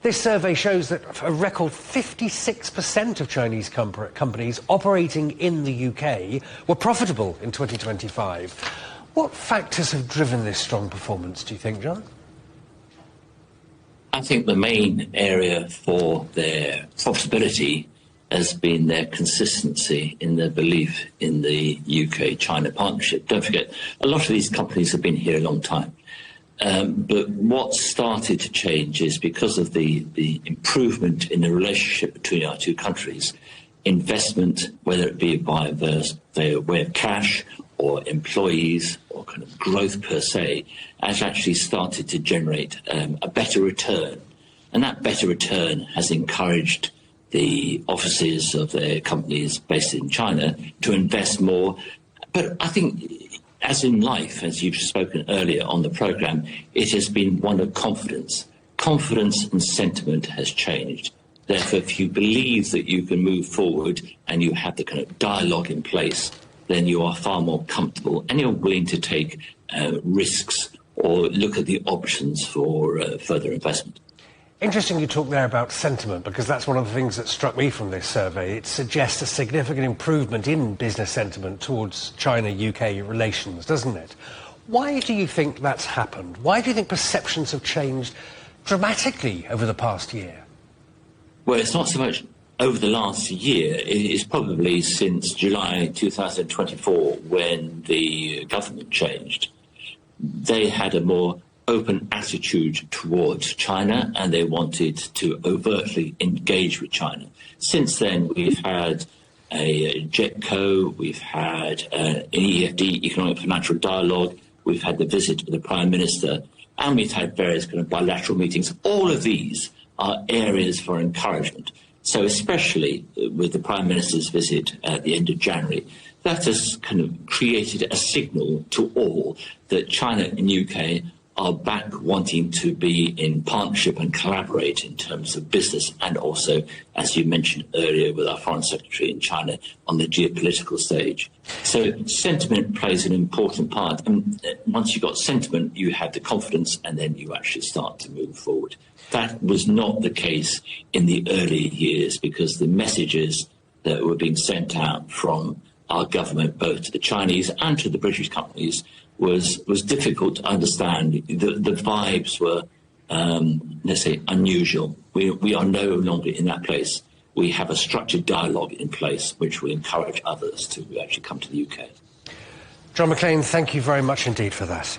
This survey shows that a record 56% of Chinese companies operating in the UK were profitable in 2025. What factors have driven this strong performance, do you think, John? I think the main area for their profitability has been their consistency in their belief in the UK-China partnership. Don't forget, a lot of these companies have been here a long time. But what started to change is because of the improvement in the relationship between our two countries, investment, whether it be by their way of cash or employees or kind of growth per se, has actually started to generate a better return. And that better return has encouraged the offices of their companies based in China to invest more. But I think, as in life, as you've spoken earlier on the programme, it has been one of confidence. Confidence and sentiment has changed. Therefore, if you believe that you can move forward and you have the kind of dialogue in place, then you are far more comfortable and you're willing to take risks or look at the options for further investment. Interesting you talk there about sentiment, because that's one of the things that struck me from this survey. It suggests a significant improvement in business sentiment towards China-UK relations, doesn't it? Why do you think that's happened? Why do you think perceptions have changed dramatically over the past year? Well, it's not so much over the last year. It is probably since July 2024 when the government changed. They had a more open attitude towards China and they wanted to overtly engage with China. Since then, we've had a JETCO, we've had an EFD, Economic Financial Dialogue, we've had the visit of the Prime Minister, and we've had various kind of bilateral meetings. All of these are areas for encouragement. So especially with the Prime Minister's visit at the end of January, that has kind of created a signal to all that China and UK are back wanting to be in partnership and collaborate in terms of business and also, as you mentioned earlier, with our Foreign Secretary in China on the geopolitical stage. So sentiment plays an important part. And once you've got sentiment, you have the confidence and then you actually start to move forward. That was not the case in the early years because the messages that were being sent out from our government, both to the Chinese and to the British companies, was difficult to understand. The vibes were, let's say, unusual. We are no longer in that place. We have a structured dialogue in place which will encourage others to actually come to the UK. John McClean, thank you very much indeed for that.